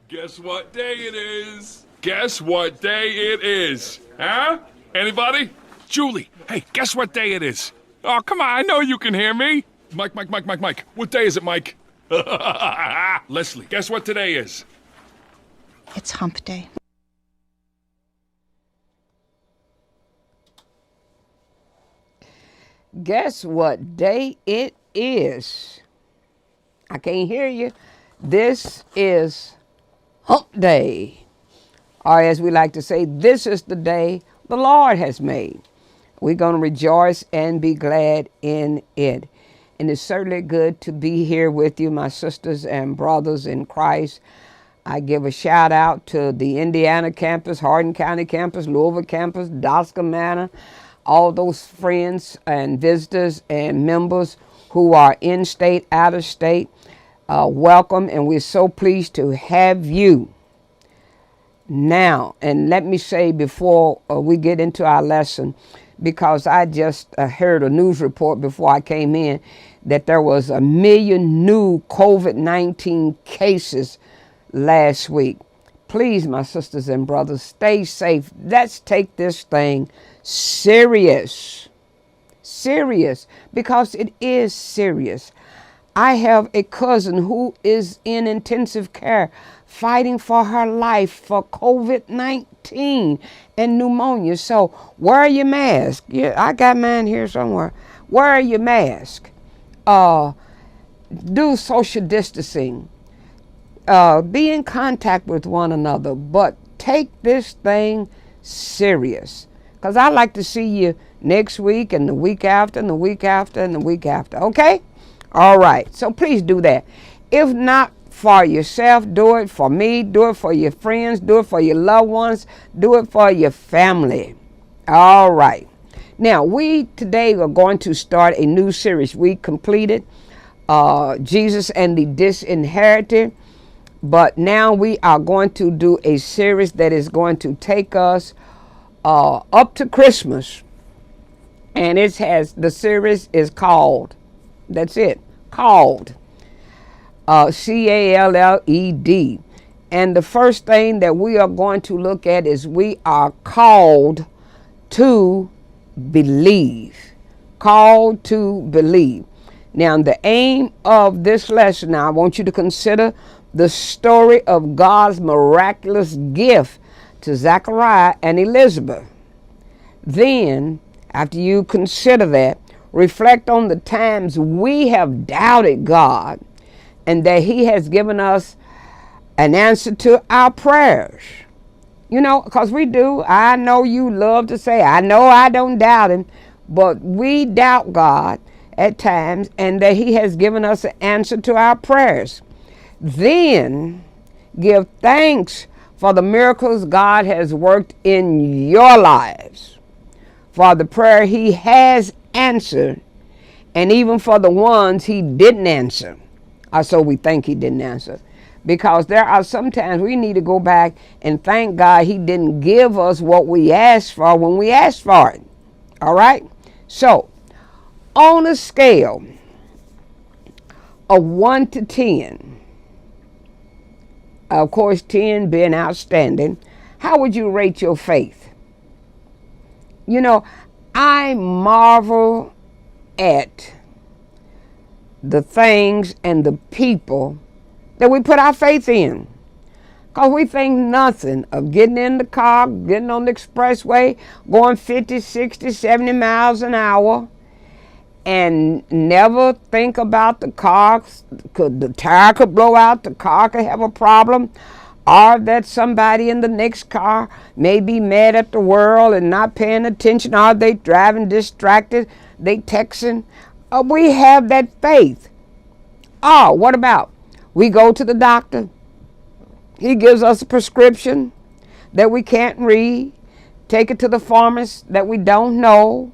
Guess what day it is? Guess what day it is? Huh? Anybody? Julie, hey, guess what day it is? Oh, come on, I know you can hear me. Mike. What day is it, Mike? Leslie, guess what today is? It's Hump Day. Guess what day it is? I can't hear you. This is Hump Day. Or as we like to say, this is the day the Lord has made. We're going to rejoice and be glad in it. And it's certainly good to be here with you, my sisters and brothers in Christ. I give a shout out to the Indiana campus, Hardin County campus, Louisville campus, Dosca Manor, all those friends and visitors and members who are in state, out of state. Welcome, and we're so pleased to have you. Now, and let me say before we get into our lesson, because I just heard a news report before I came in that there was 1 million new COVID-19 cases last week. Please, my sisters and brothers, stay safe. Let's take this thing serious. Serious, because it is serious. I have a cousin who is in intensive care fighting for her life for COVID-19 and pneumonia. So wear your mask. Yeah, I got mine here somewhere. Wear your mask. Do social distancing. Be in contact with one another, but take this thing serious. Because I like to see you next week and the week after and the week after and the week after. Okay? All right. So please do that. If not for yourself, do it for me. Do it for your friends. Do it for your loved ones. Do it for your family. All right. Now, we today are going to start a new series. We completed Jesus and the Disinherited. But now we are going to do a series that is going to take us up to Christmas. And the series is called, that's it, called C-A-L-L-E-D. And the first thing that we are going to look at is we are called to believe. Called to believe. Now, the aim of this lesson, now I want you to consider the story of God's miraculous gift to Zechariah and Elizabeth. Then, after you consider that, reflect on the times we have doubted God and that He has given us an answer to our prayers. You know, because we do. I know you love to say, I know I don't doubt Him, but we doubt God at times and that He has given us an answer to our prayers. Then give thanks for the miracles God has worked in your lives, for the prayer He has answered, and even for the ones He didn't answer. Or so we think He didn't answer. Because there are sometimes we need to go back and thank God He didn't give us what we asked for when we asked for it. All right? So, on a scale of 1 to 10, of course, 10 being outstanding, how would you rate your faith? You know, I marvel at the things and the people that we put our faith in. Because we think nothing of getting in the car, getting on the expressway, going 50, 60, 70 miles an hour, and never think about the car. The tire could blow out, the car could have a problem, or that somebody in the next car may be mad at the world and not paying attention, or they driving distracted, they texting. We have that faith. Oh, what about we go to the doctor, he gives us a prescription that we can't read, take it to the pharmacist that we don't know,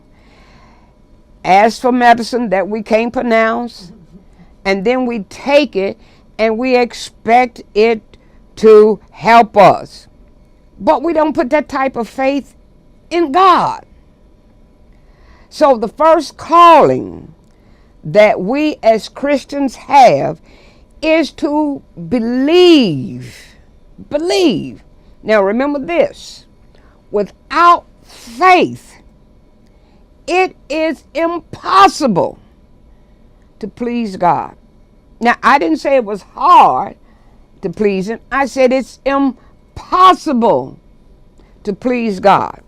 ask for medicine that we can't pronounce, and then we take it and we expect it to help us. But we don't put that type of faith in God. So the first calling that we as Christians have is to believe believe. Now remember this. Without faith, it is impossible to please God. Now, I didn't say it was hard to please him. I said it's impossible to please God.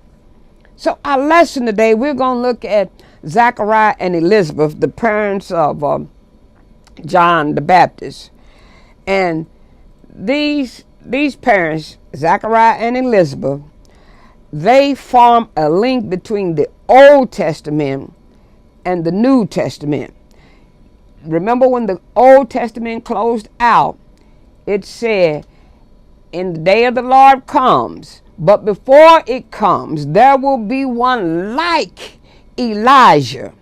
So our lesson today, we're going to look at Zechariah and Elizabeth, the parents of John the Baptist. And these parents, Zechariah and Elizabeth, they form a link between the Old Testament and the New Testament. Remember when the Old Testament closed out, it said, in the day of the Lord comes, but before it comes, there will be one like Elijah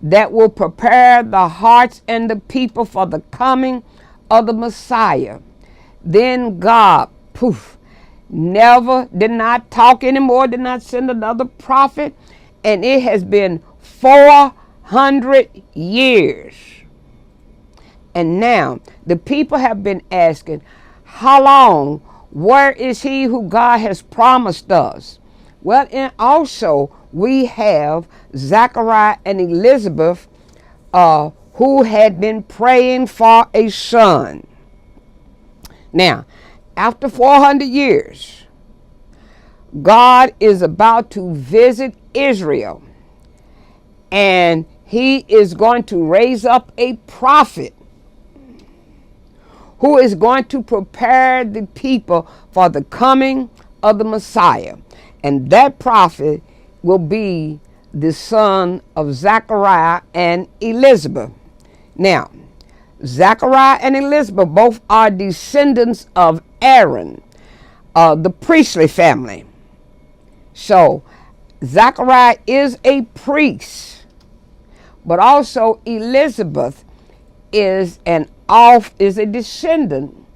that will prepare the hearts and the people for the coming of the Messiah. Then God, did not talk anymore, did not send another prophet, and it has been 400 years. And now the people have been asking, how long? Where is he who God has promised us? Well, and also we have Zechariah and Elizabeth who had been praying for a son. Now, after 400 years, God is about to visit Israel, and he is going to raise up a prophet who is going to prepare the people for the coming of the Messiah. And that prophet will be the son of Zechariah and Elizabeth. Now, Zechariah and Elizabeth both are descendants of Aaron, the priestly family. So, Zechariah is a priest, but also Elizabeth is a descendant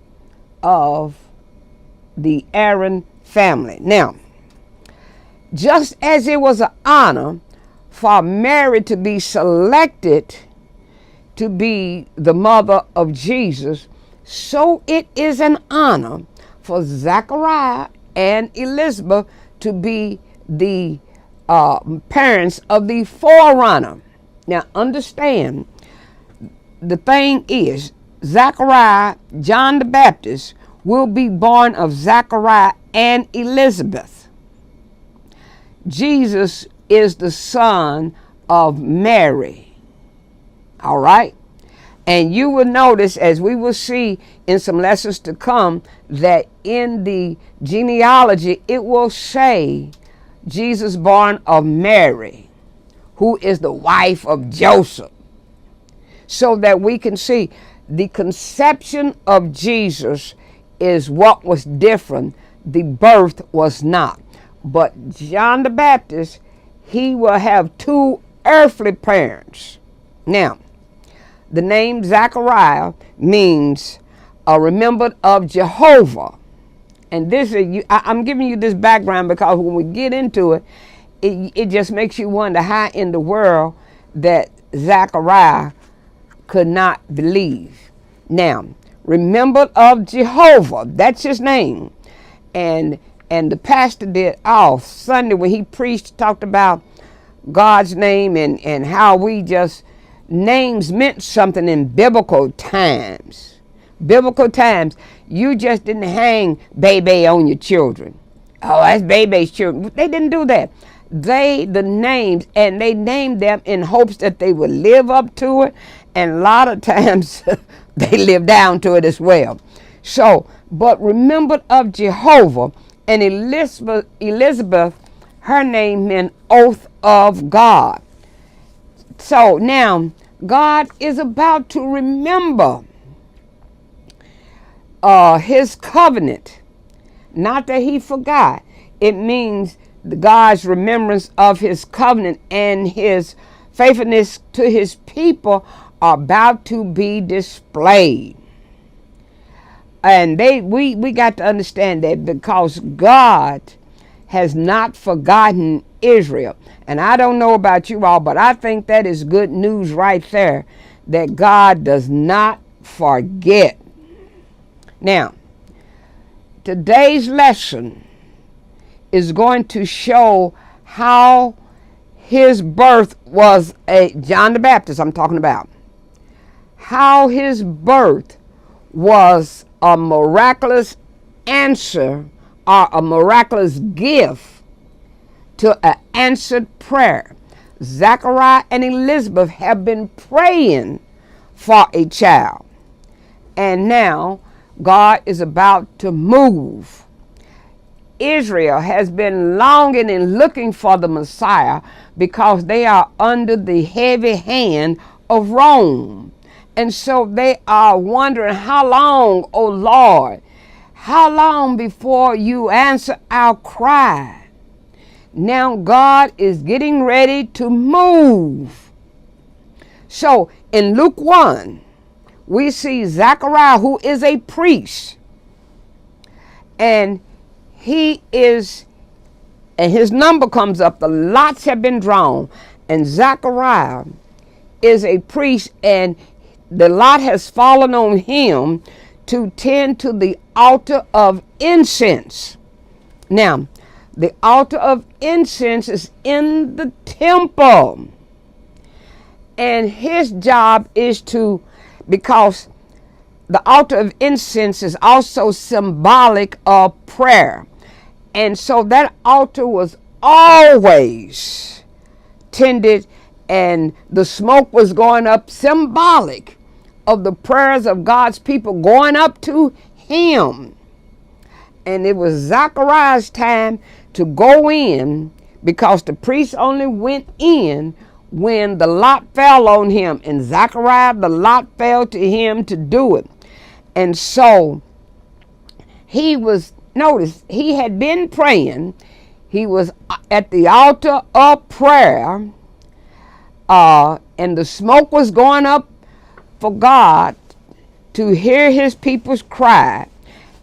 of the Aaron family. Now, just as it was an honor for Mary to be selected to be the mother of Jesus, so it is an honor for Zechariah and Elizabeth to be the parents of the forerunner. Now, understand, the thing is, Zechariah, John the Baptist, will be born of Zechariah and Elizabeth. Jesus is the son of Mary. All right? And you will notice, as we will see in some lessons to come, that in the genealogy, it will say Jesus born of Mary, who is the wife of Joseph. So that we can see the conception of Jesus is what was different. The birth was not. But John the Baptist, he will have two earthly parents. Now, the name Zechariah means remembered of Jehovah. And this is, I'm giving you this background because when we get into it, it just makes you wonder how in the world that Zechariah could not believe. Now, remembered of Jehovah, that's his name. And the pastor did off Sunday when he preached, talked about God's name and how we just, names meant something in biblical times. Biblical times, you just didn't hang baby on your children. Oh, that's baby's children. They didn't do that. The names, and they named them in hopes that they would live up to it. And a lot of times they live down to it as well. So, but remembered of Jehovah, and Elizabeth, her name meant oath of God. So now God is about to remember his covenant. Not that he forgot. It means God's remembrance of his covenant and his faithfulness to his people are about to be displayed. And we got to understand that because God has not forgotten Israel. And I don't know about you all, but I think that is good news right there, that God does not forget. Now, today's lesson is going to show how his birth was John the Baptist I'm talking about. How his birth was a miraculous answer or a miraculous gift to an answered prayer. Zechariah and Elizabeth have been praying for a child. And now God is about to move. Israel has been longing and looking for the Messiah because they are under the heavy hand of Rome. And so they are wondering, how long, O Lord, how long before you answer our cry? Now God is getting ready to move. So in Luke 1, we see Zechariah, who is a priest, and his number comes up. The lots have been drawn, and Zechariah is a priest, and the lot has fallen on him to tend to the altar of incense. Now, the altar of incense is in the temple, and his job is to, because the altar of incense is also symbolic of prayer. And so that altar was always tended, and the smoke was going up, symbolic of the prayers of God's people going up to him. And it was Zechariah's time to go in, because the priest only went in when the lot fell on him. And Zechariah, the lot fell to him to do it. And so he was, notice, he had been praying. He was at the altar of prayer, and the smoke was going up for God to hear his people's cry.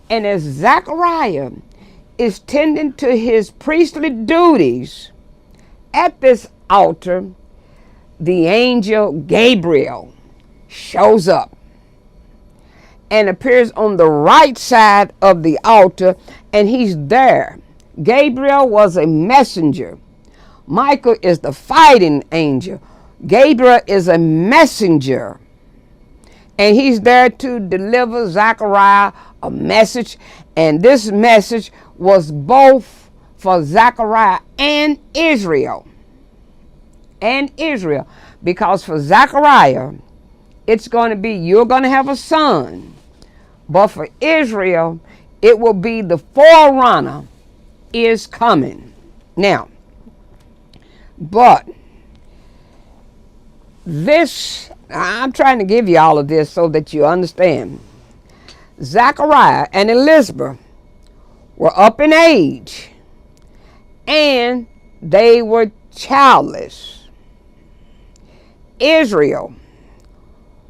And as Zechariah is tending to his priestly duties at this altar, the angel Gabriel shows up and appears on the right side of the altar, and he's there. Gabriel was a messenger. Michael is the fighting angel. Gabriel is a messenger, and he's there to deliver Zechariah a message. And this message was both for Zechariah and Israel. And Israel. Because for Zechariah, it's going to be, you're going to have a son. But for Israel, it will be the forerunner is coming. Now, but this, I'm trying to give you all of this so that you understand. Zechariah and Elizabeth were up in age, and they were childless. Israel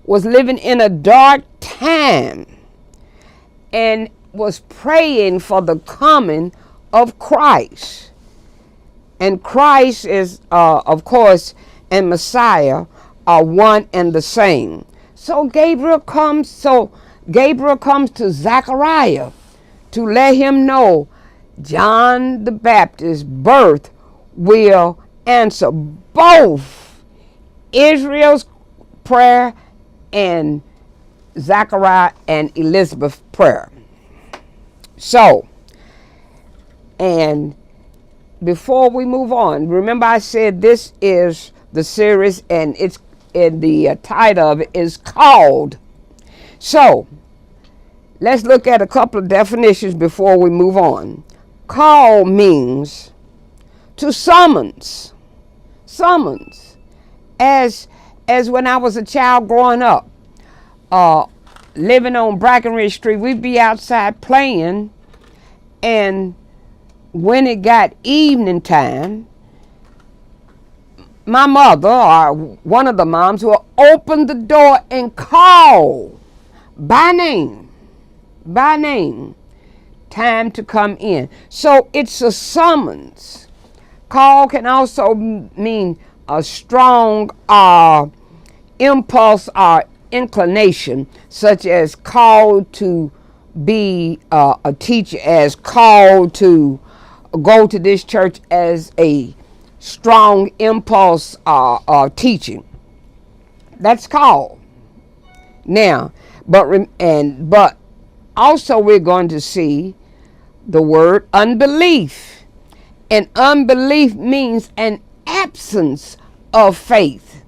was living in a dark time and was praying for the coming of Christ. And Christ is, of course, and Messiah are one and the same. So Gabriel comes to Zechariah to let him know John the Baptist's birth will answer both Israel's prayer and Zechariah and Elizabeth's prayer. So, and before we move on, remember I said this is the series, and it's in the title of it is called. So, let's look at a couple of definitions before we move on. Call means to summons. Summons. As when I was a child growing up, living on Brackenridge Street, we'd be outside playing, and when it got evening time, my mother or one of the moms will open the door and call by name, time to come in. So it's a summons. Call can also mean a strong impulse or inclination, such as call to be a teacher, as called to go to this church as a strong impulse teaching. That's called. Now, but also we're going to see the word unbelief. And unbelief means an absence of faith.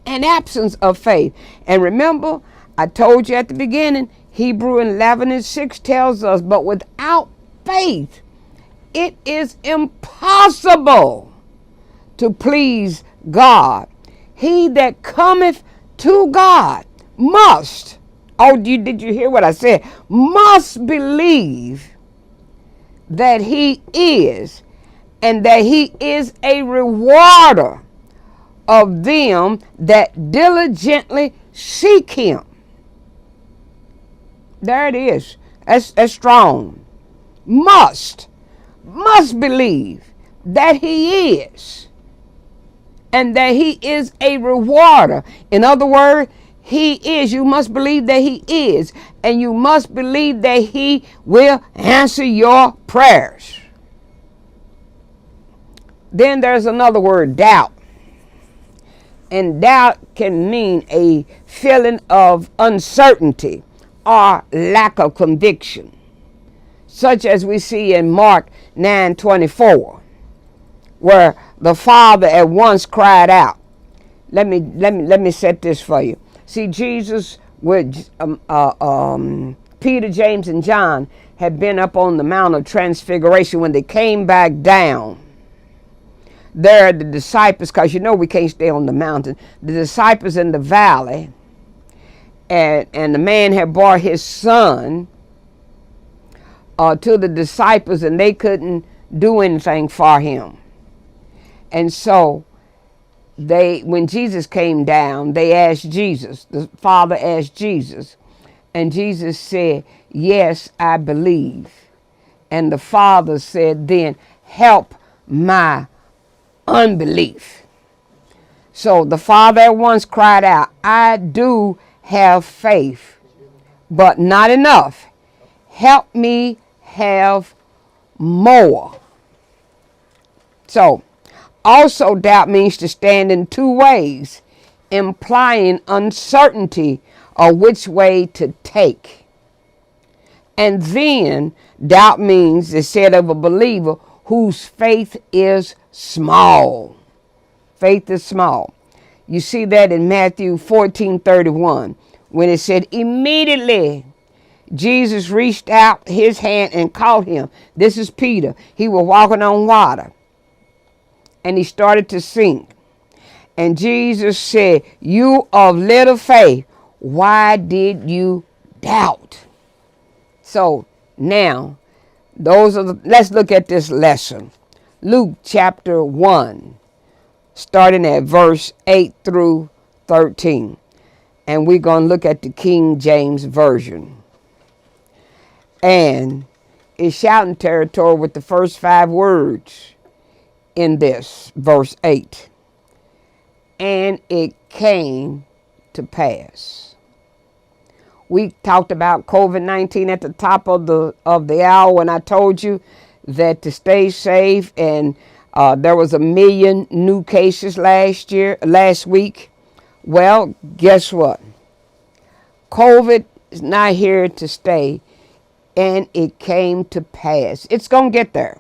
An absence of faith. And remember, I told you at the beginning, Hebrew 11:6 tells us, but without faith, it is impossible to please God. He that cometh to God must, did you hear what I said? Must believe that he is, and that he is a rewarder of them that diligently seek him. There it is. That's strong. Must believe that he is, and that he is a rewarder. In other words, he is. You must believe that he is, and you must believe that he will answer your prayers. Then there's another word, doubt. And doubt can mean a feeling of uncertainty or lack of conviction, such as we see in Mark 9:24, where the father at once cried out. Let me set this for you. See, Jesus with Peter, James, and John had been up on the Mount of Transfiguration. When they came back down, there the disciples, because you know we can't stay on the mountain, the disciples in the valley, and the man had brought his son to the disciples, and they couldn't do anything for him. And so when Jesus came down, they asked Jesus, the father asked Jesus, and Jesus said, yes, I believe. And the father said, then help my unbelief. So the father at once cried out, I do have faith, but not enough. Help me have more. So, also doubt means to stand in two ways, implying uncertainty of which way to take. And then doubt means, it's said of a believer whose faith is small. Faith is small. You see that in Matthew 14:31, when it said, immediately Jesus reached out his hand and caught him. This is Peter. He was walking on water, and he started to sink. And Jesus said, you of little faith, why did you doubt? So now, let's look at this lesson. Luke chapter 1, starting at verse 8 through 13. And we're going to look at the King James Version. And it's shouting territory with the first 5 words in this, verse 8. And it came to pass. We talked about COVID-19 at the top of the hour when I told you that to stay safe, and there was 1 million new cases last week. Well, guess what? COVID is not here to stay, and it came to pass. It's going to get there.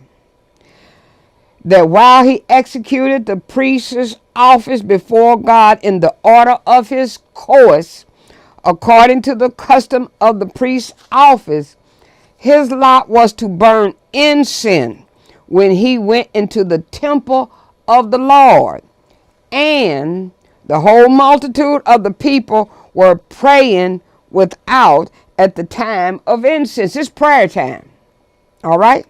That while he executed the priest's office before God in the order of his course, according to the custom of the priest's office, his lot was to burn incense when he went into the temple of the Lord. And the whole multitude of the people were praying without at the time of incense. It's prayer time. All right?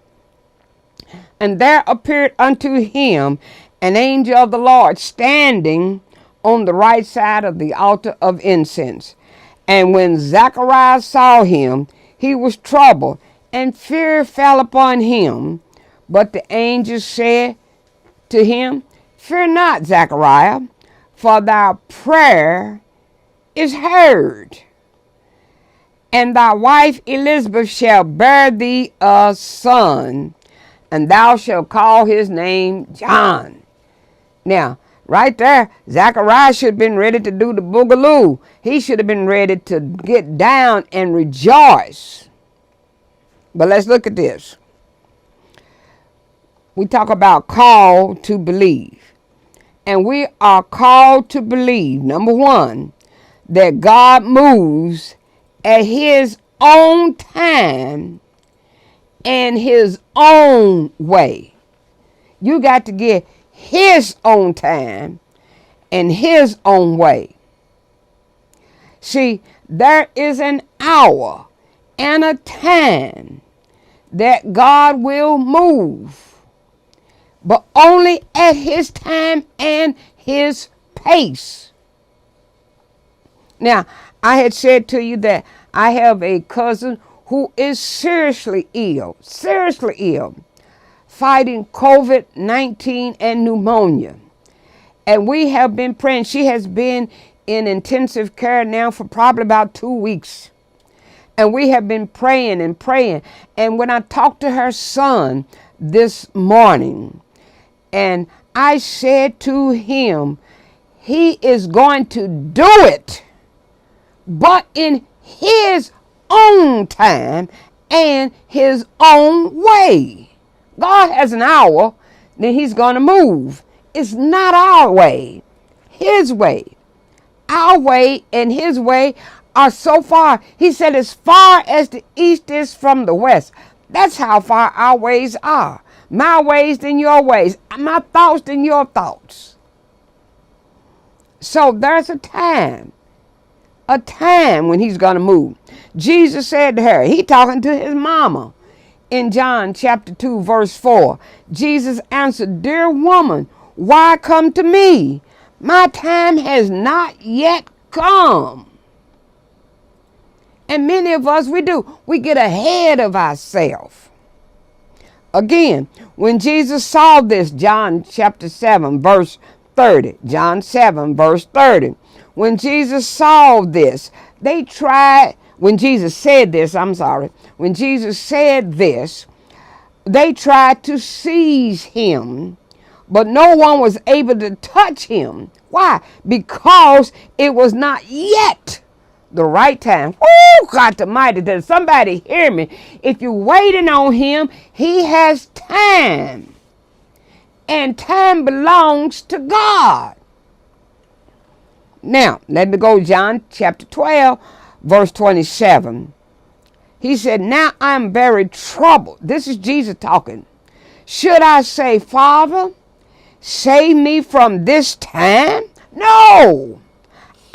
And there appeared unto him an angel of the Lord standing on the right side of the altar of incense. And when Zechariah saw him, he was troubled, and fear fell upon him. But the angel said to him, fear not, Zechariah, for thy prayer is heard. And thy wife Elizabeth shall bear thee a son, and thou shalt call his name John. Now, right there, Zechariah should have been ready to do the boogaloo. He should have been ready to get down and rejoice. But let's look at this. We talk about call to believe. And we are called to believe, number one, that God moves at his own time and his own way. You got to get his own time and his own way. See, there is an hour and a time that God will move, but only at his time and his pace. Now, I had said to you that I have a cousin who is seriously ill, fighting COVID-19 and pneumonia. And we have been praying. She has been in intensive care now for probably about 2 weeks. And we have been praying and praying. And when I talked to her son this morning, and I said to him, he is going to do it, but in his own time and his own way. God has an hour, then he's going to move. It's not our way, his way. Our way and his way are so far. He said as far as the east is from the west. That's how far our ways are. My ways than your ways. My thoughts than your thoughts. So there's a time when he's going to move. Jesus said to her, he talking to his mama in John chapter 2 verse 4. Jesus answered, dear woman, why come to me? My time has not yet come. And many of us, we get ahead of ourselves. Again, when Jesus saw this, John chapter 7 verse 30, John 7 verse 30, when Jesus saw this, when Jesus said this, they tried to seize him, but no one was able to touch him. Why? Because it was not yet the right time. Oh, God Almighty, does somebody hear me? If you're waiting on him, he has time. And time belongs to God. Now, let me go John chapter 12, verse 27. He said, now I'm very troubled. This is Jesus talking. Should I say, Father, save me from this time? No.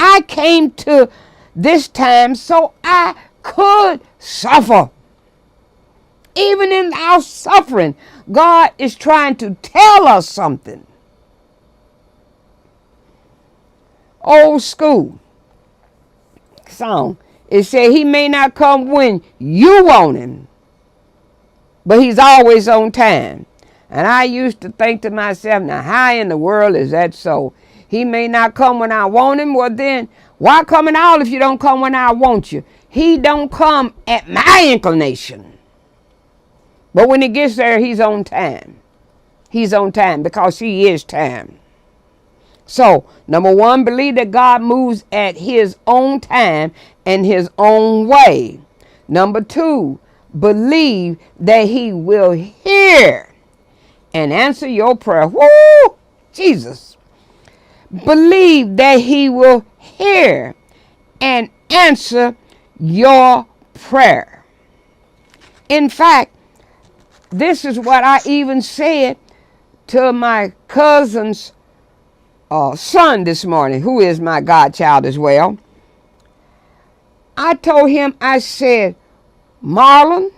I came to this time so I could suffer. Even in our suffering, God is trying to tell us something. Old school song. It said he may not come when you want him, but he's always on time. And I used to think to myself, now how in the world is that so? He may not come when I want him. Well then, why come at all if you don't come when I want you? He don't come at my inclination. But when he gets there, he's on time. He's on time because he is time. So, number one, believe that God moves at his own time and his own way. Number two, believe that he will hear and answer your prayer. Woo! Jesus. Believe that he will hear and answer your prayer. In fact, this is what I even said to my cousin's son this morning, who is my godchild as well. I told him, I said, Marlon,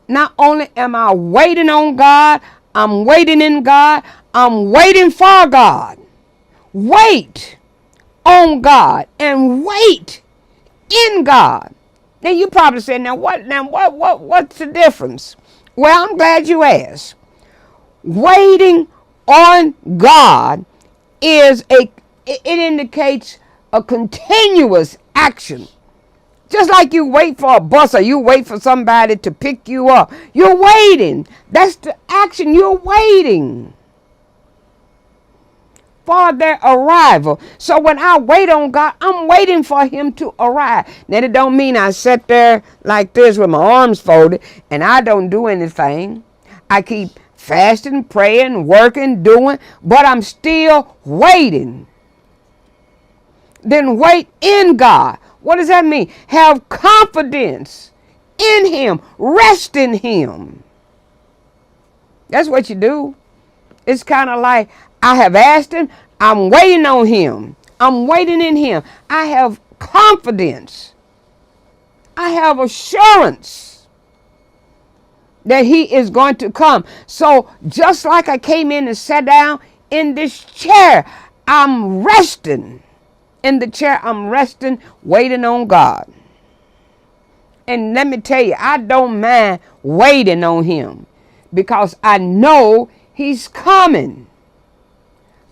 not only am I waiting on God, I'm waiting in God, I'm waiting for God. Wait on God and wait in God. Now you probably say, what's the difference? Well, I'm glad you asked. Waiting on God it indicates a continuous action. Just like you wait for a bus or you wait for somebody to pick you up. You're waiting. That's the action. You're waiting for their arrival. So when I wait on God, I'm waiting for him to arrive. Now, that don't mean I sit there like this with my arms folded and I don't do anything. I keep fasting, praying, working, doing, but I'm still waiting. Then wait in God. What does that mean? Have confidence in him. Rest in him. That's what you do. It's kind of like, I have asked him. I'm waiting on him. I'm waiting in him. I have confidence. I have assurance that he is going to come. So just like I came in and sat down in this chair, I'm resting. In the chair, I'm resting, waiting on God. And let me tell you, I don't mind waiting on him because I know he's coming.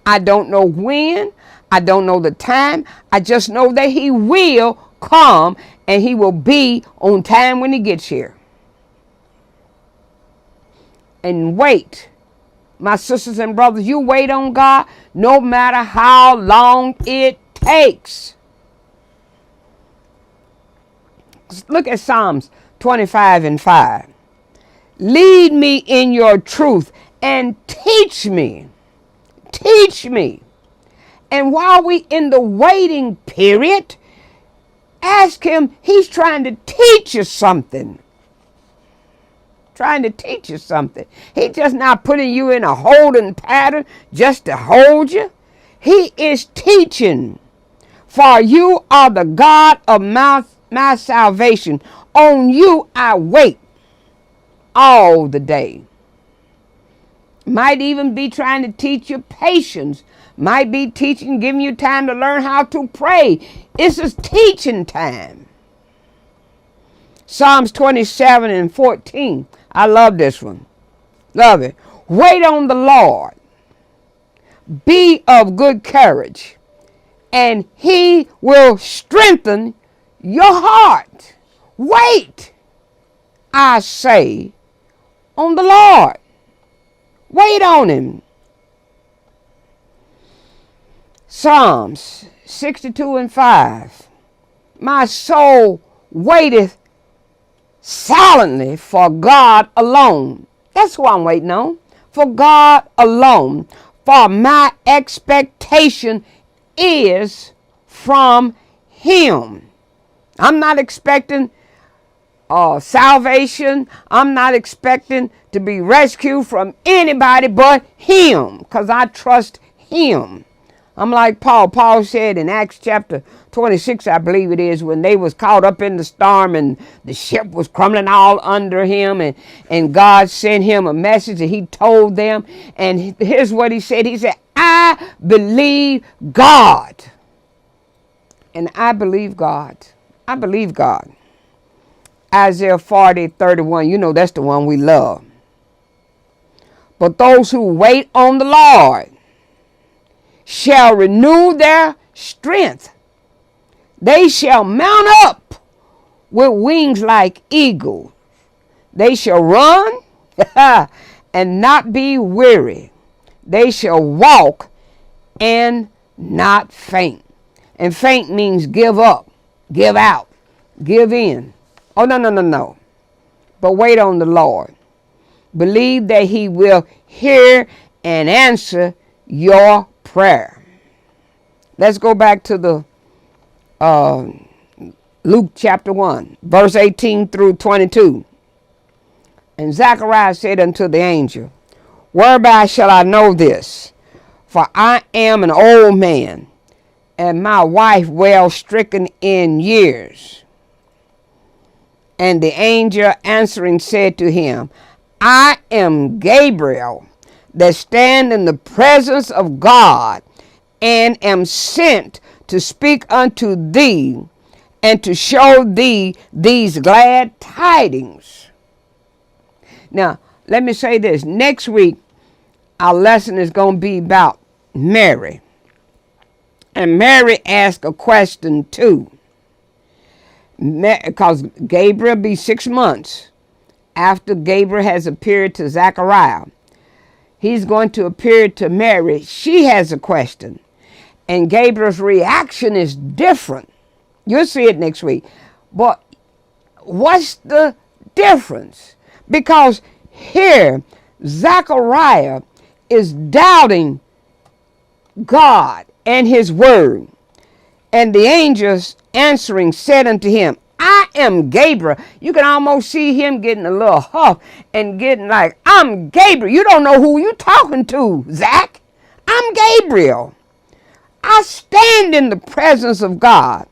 I don't know when. I don't know the time. I just know that he will come and he will be on time when he gets here. And wait. My sisters and brothers, you wait on God no matter how long it takes. Look at Psalms 25:5. Lead me in your truth and teach me. Teach me. And while we in the waiting period, ask him, he's trying to teach you something. Trying to teach you something. He's just not putting you in a holding pattern just to hold you. He is teaching. For you are the God of my salvation. On you I wait all the day. Might even be trying to teach you patience. Might be teaching, giving you time to learn how to pray. It's a teaching time. Psalms 27:14. I love this one. Love it. Wait on the Lord. Be of good courage, and he will strengthen your heart. Wait, I say, on the Lord. Wait on him. Psalms 62:5. My soul waiteth silently for God alone. That's who I'm waiting on. For God alone. For my expectation is from him. I'm not expecting salvation. I'm not expecting to be rescued from anybody but him, because I trust him. I'm like Paul. Paul said in Acts chapter 26, I believe it is, when they was caught up in the storm and the ship was crumbling all under him, and God sent him a message and he told them, and here's what he said. He said, I believe God. And I believe God. I believe God. Isaiah 40:31, you know that's the one we love. But those who wait on the Lord shall renew their strength. They shall mount up with wings like eagles. They shall run and not be weary. They shall walk and not faint. And faint means give up, give out, give in. Oh, no. But wait on the Lord. Believe that he will hear and answer your prayer. Let's go back to the Luke chapter 1, verse 18 through 22. And Zechariah said unto the angel, whereby shall I know this? For I am an old man, and my wife well stricken in years. And the angel answering said to him, I am Gabriel, that stand in the presence of God, and am sent to speak unto thee, and to show thee these glad tidings. Now, let me say this. Next week, our lesson is going to be about Mary. And Mary asked a question too. because Gabriel be 6 months after Gabriel has appeared to Zechariah. He's going to appear to Mary. She has a question. And Gabriel's reaction is different. You'll see it next week. But what's the difference? Because here, Zechariah is doubting God and his word. And the angels answering said unto him, I am Gabriel. You can almost see him getting a little huff and getting like, I'm Gabriel. You don't know who you talking to, Zach. I'm Gabriel. I stand in the presence of God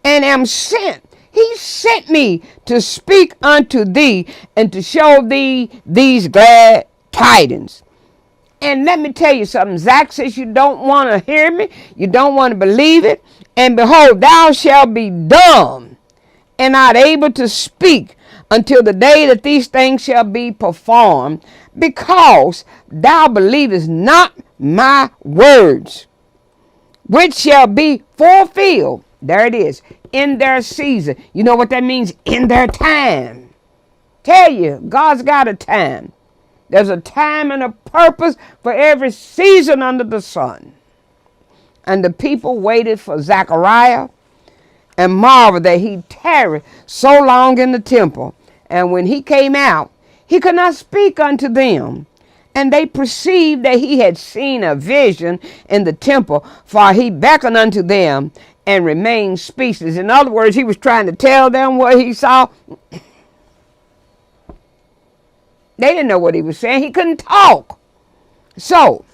and am sent. He sent me to speak unto thee and to show thee these glad tidings. And let me tell you something. Zach says you don't want to hear me. You don't want to believe it. And behold, thou shalt be dumb and not able to speak until the day that these things shall be performed, because thou believest not my words, which shall be fulfilled. There it is. In their season. You know what that means? In their time. Tell you, God's got a time. There's a time and a purpose for every season under the sun. And the people waited for Zechariah and marveled that he tarried so long in the temple. And when he came out, he could not speak unto them. And they perceived that he had seen a vision in the temple, for he beckoned unto them and remained speechless. In other words, he was trying to tell them what he saw. They didn't know what he was saying. He couldn't talk. So,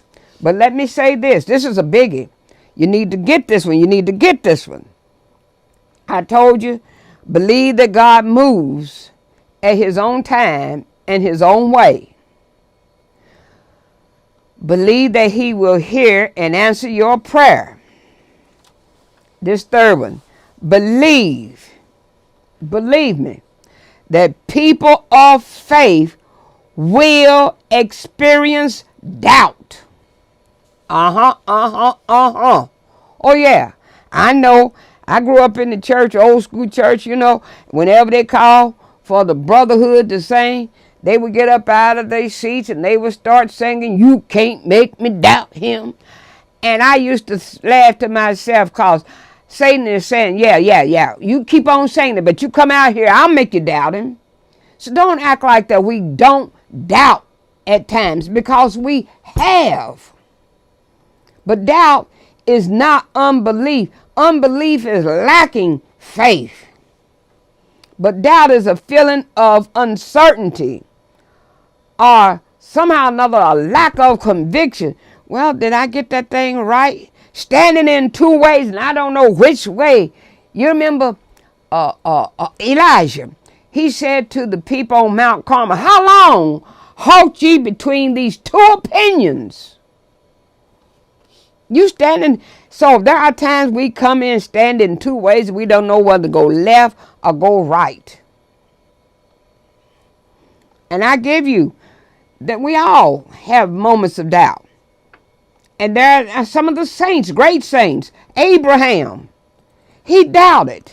but let me say this. This is a biggie. You need to get this one. You need to get this one. I told you, believe that God moves at his own time and his own way. Believe that he will hear and answer your prayer. This third one, believe me, that people of faith will experience doubt. Oh yeah, I know. I grew up in the church, old school church, you know. Whenever they call for the brotherhood to sing, they would get up out of their seats and they would start singing, you can't make me doubt him. And I used to laugh to myself because Satan is saying, yeah, you keep on saying it, but you come out here, I'll make you doubt him. So don't act like that we don't doubt at times, because we have. But doubt is not unbelief. Unbelief is lacking faith. But doubt is a feeling of uncertainty or somehow or another a lack of conviction. Well, did I get that thing right? Standing in two ways and I don't know which way. You remember Elijah. He said to the people on Mount Carmel, how long halt ye between these two opinions? You standing. So there are times we come in stand in two ways and we don't know whether to go left or go right. And I give you that we all have moments of doubt. And there are some of the saints, great saints. Abraham, he doubted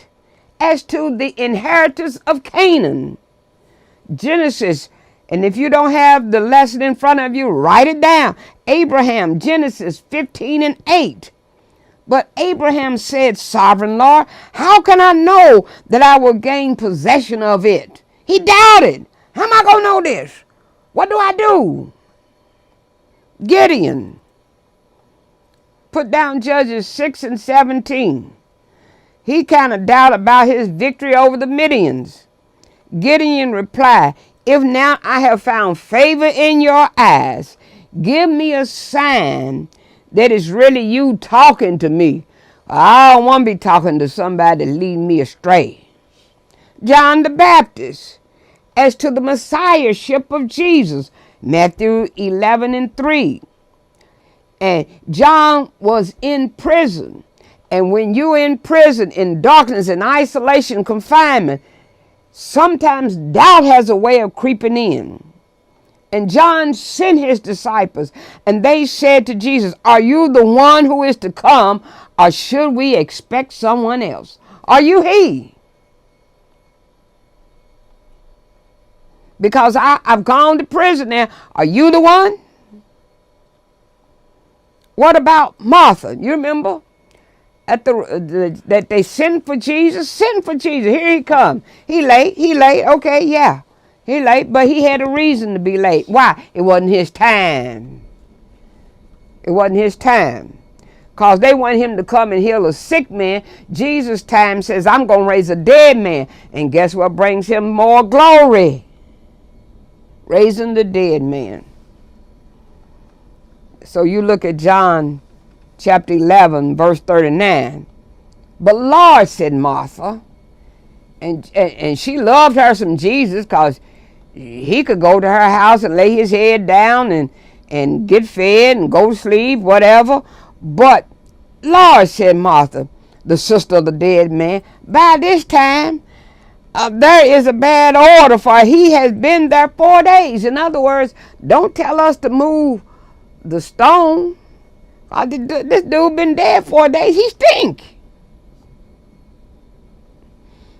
as to the inheritance of Canaan. Genesis, and if you don't have the lesson in front of you, write it down. Abraham, Genesis 15:8. But Abraham said, Sovereign Lord, how can I know that I will gain possession of it? He doubted. How am I going to know this? What do I do? Gideon. Put down Judges 6 and 17. He kind of doubted about his victory over the Midians. Gideon replied, if now I have found favor in your eyes, give me a sign that it's really you talking to me. I don't want to be talking to somebody that lead me astray. John the Baptist, as to the messiahship of Jesus, Matthew 11 and 3. And John was in prison. And when you're in prison, in darkness, in isolation, confinement, sometimes doubt has a way of creeping in. And John sent his disciples, and they said to Jesus, are you the one who is to come, or should we expect someone else? Are you he? because I've gone to prison now. Are you the one? What about Martha? You remember that they sent for Jesus? Sent for Jesus. Here he comes. He late. Okay, yeah. He late, but he had a reason to be late. Why? It wasn't his time. It wasn't his time. Because they want him to come and heal a sick man. Jesus' time says, I'm going to raise a dead man. And guess what brings him more glory? Raising the dead man. So you look at John chapter 11, verse 39. But Lord, said Martha, and she loved her some Jesus because he could go to her house and lay his head down and get fed and go to sleep, whatever. But Lord, said Martha, the sister of the dead man, by this time there is a bad order, for he has been there 4 days. In other words, don't tell us to move the stone. This dude been dead 4 days. He stink.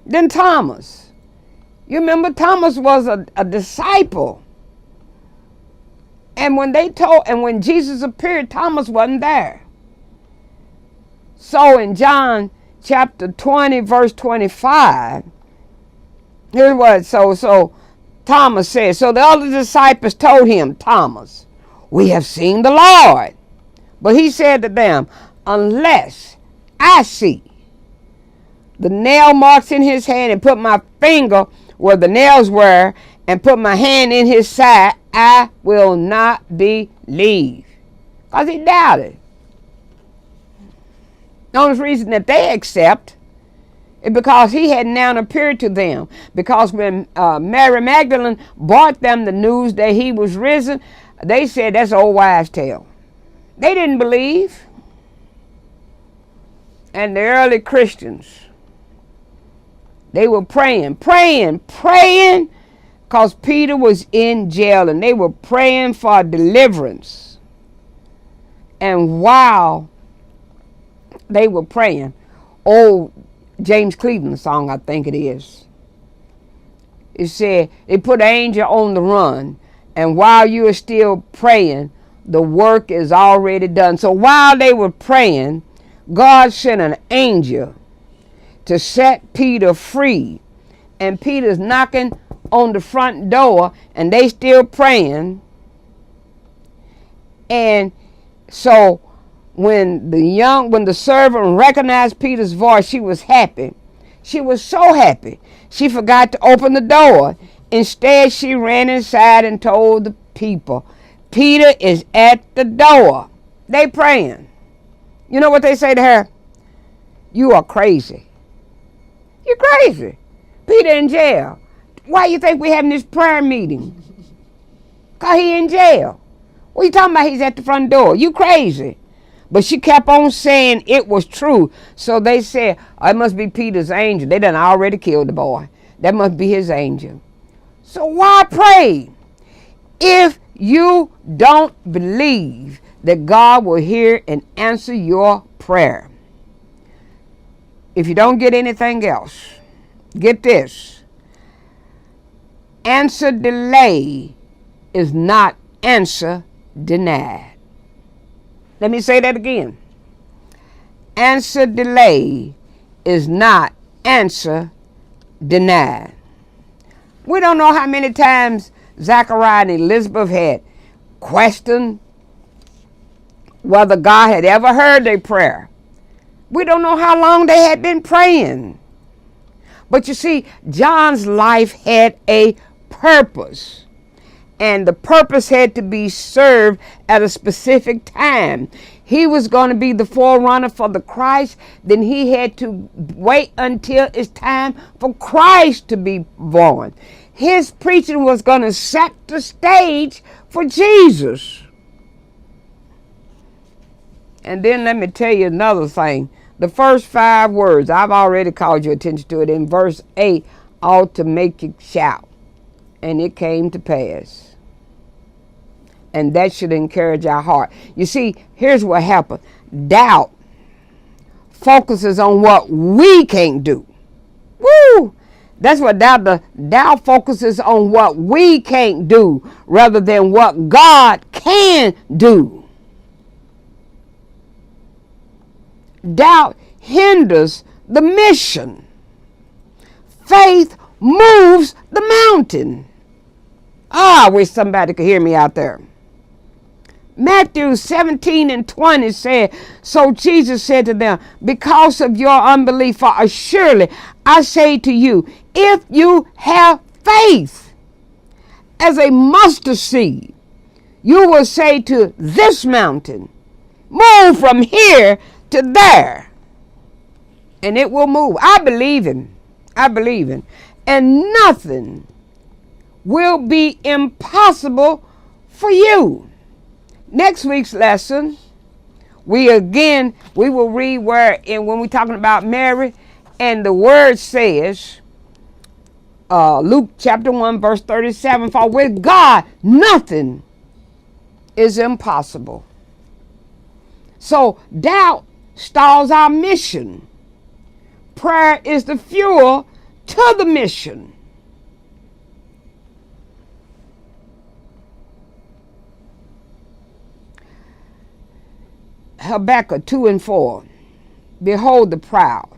Then Thomas. You remember Thomas was a disciple. And when Jesus appeared, Thomas wasn't there. So in John chapter 20, verse 25, here's what, so Thomas said, so the other disciples told him, Thomas, we have seen the Lord. But he said to them, unless I see the nail marks in his hand and put my finger where the nails were and put my hand in his side, I will not believe. Because he doubted. The only reason that they accept is because he had now appeared to them. Because when Mary Magdalene brought them the news that he was risen, they said that's old wives' tale. They didn't believe. And the early Christians, they were praying, because Peter was in jail, and they were praying for deliverance. And while they were praying, old James Cleveland song, I think it is, it said, they put an angel on the run, and while you are still praying, the work is already done. So while they were praying, God sent an angel to set Peter free. And Peter's knocking on the front door, and they still praying. And so when the servant recognized Peter's voice, she was happy. She was so happy, she forgot to open the door. Instead, she ran inside and told the people, Peter is at the door. They praying. You know what they say to her? You are crazy. You're crazy. Peter in jail. Why you think we having this prayer meeting? Because he in jail. What you talking about? He's at the front door. You crazy. But she kept on saying it was true. So they said, oh, it must be Peter's angel. They done already killed the boy. That must be his angel. So why pray? If you don't believe that God will hear and answer your prayer. If you don't get anything else, get this. Answer delay is not answer denied. Let me say that again. Answer delay is not answer denied. We don't know how many times Zechariah and Elizabeth had questioned whether God had ever heard their prayer. We don't know how long they had been praying. But you see, John's life had a purpose. And the purpose had to be served at a specific time. He was going to be the forerunner for the Christ. Then he had to wait until it's time for Christ to be born. His preaching was going to set the stage for Jesus. And then let me tell you another thing. The first 5 words, I've already called your attention to it. In verse 8, ought to make you shout. And it came to pass. And that should encourage our heart. You see, here's what happened. Doubt focuses on what we can't do. Woo! That's what doubt focuses on what we can't do rather than what God can do. Doubt hinders the mission. Faith moves the mountain. I wish somebody could hear me out there. Matthew 17:20 said, so Jesus said to them, because of your unbelief, for surely I say to you, if you have faith as a mustard seed, you will say to this mountain, move from here to there, and it will move. I believe in. And nothing will be impossible for you. Next week's lesson, we will read when we're talking about Mary, and the word says, Luke chapter 1, verse 37, for with God, nothing is impossible. So doubt stalls our mission. Prayer is the fuel to the mission. Habakkuk 2:4. Behold the proud.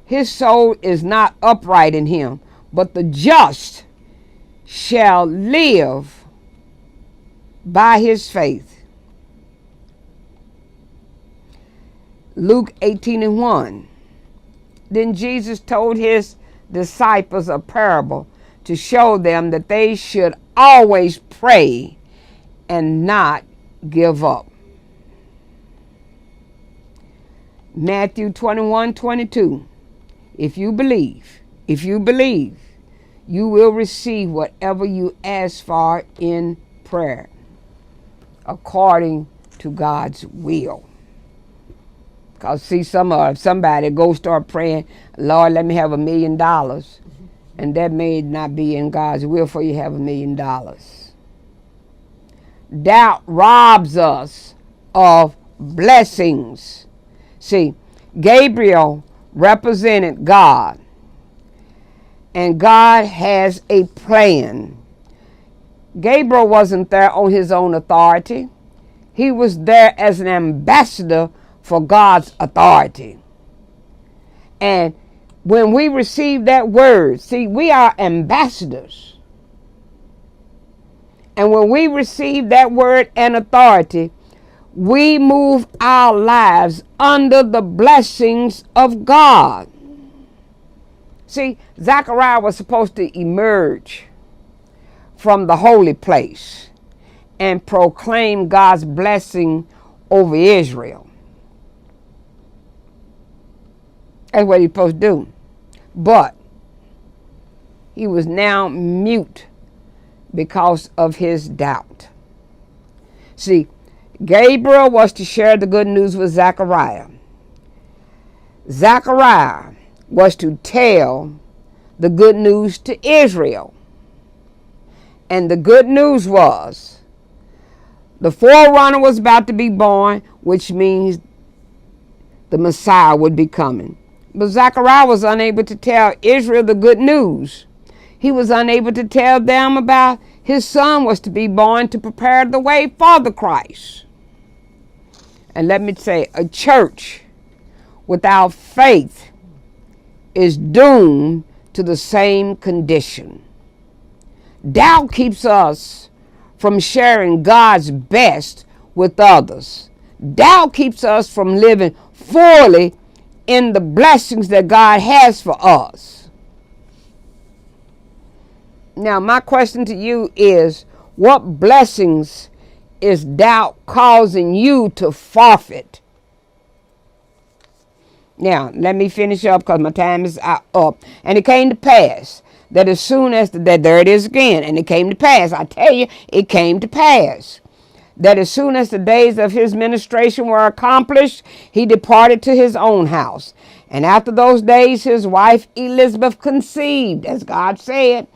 His soul is not upright in him, but the just shall live by his faith. Luke 18:1. Then Jesus told his disciples a parable to show them that they should always pray and not give up. Matthew 21:22. If you believe, you will receive whatever you ask for in prayer, according to God's will. Because see, somebody go start praying, Lord, let me have $1 million. And that may not be in God's will for you to have $1 million. Doubt robs us of blessings. See, Gabriel represented God, and God has a plan. Gabriel wasn't there on his own authority. He was there as an ambassador for God's authority. And when we receive that word, see, we are ambassadors. And when we receive that word and authority, we move our lives under the blessings of God. See, Zechariah was supposed to emerge from the holy place and proclaim God's blessing over Israel. That's what he's supposed to do. But he was now mute because of his doubt. See, Gabriel was to share the good news with Zechariah. Zechariah was to tell the good news to Israel. And the good news was the forerunner was about to be born, which means the Messiah would be coming. But Zechariah was unable to tell Israel the good news. He was unable to tell them about his son was to be born to prepare the way for the Christ. And let me say, a church without faith is doomed to the same condition. Doubt keeps us from sharing God's best with others. Doubt keeps us from living fully in the blessings that God has for us. Now, my question to you is, what blessings is doubt causing you to forfeit? Now, let me finish up because my time is up. And it came to pass that as soon as there it is again, and it came to pass, I tell you, it came to pass, that as soon as the days of his ministration were accomplished, he departed to his own house. And after those days, his wife Elizabeth conceived, as God said,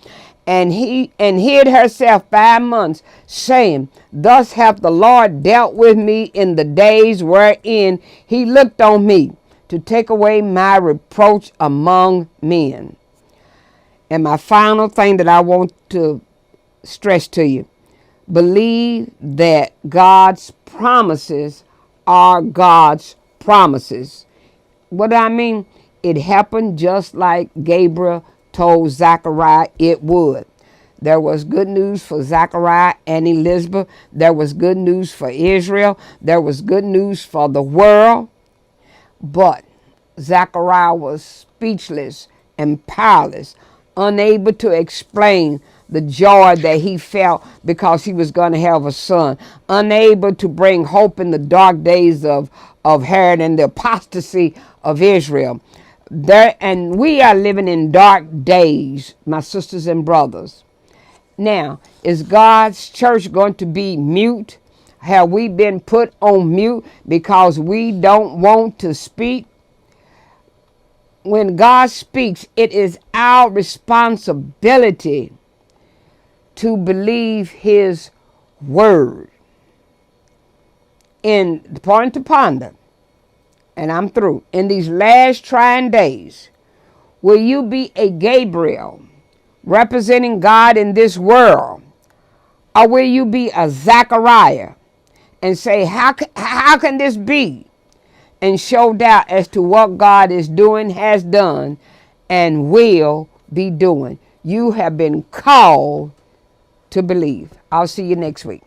and hid herself 5 months, saying, thus hath the Lord dealt with me in the days wherein he looked on me, to take away my reproach among men. And my final thing that I want to stress to you, believe that God's promises are God's promises. What do I mean? It happened just like Gabriel told Zechariah it would. There was good news for Zechariah and Elizabeth. There was good news for Israel. There was good news for the world. But Zechariah was speechless and powerless, unable to explain the joy that he felt because he was going to have a son, unable to bring hope in the dark days of Herod and the apostasy of Israel. And we are living in dark days, my sisters and brothers. Now, is God's church going to be mute? Have we been put on mute because we don't want to speak? When God speaks, it is our responsibility to believe his word. In the point to ponder, and I'm through, in these last trying days, will you be a Gabriel representing God in this world? Or will you be a Zechariah and say, how can this be? And show doubt as to what God is doing, has done, and will be doing. You have been called to believe. I'll see you next week.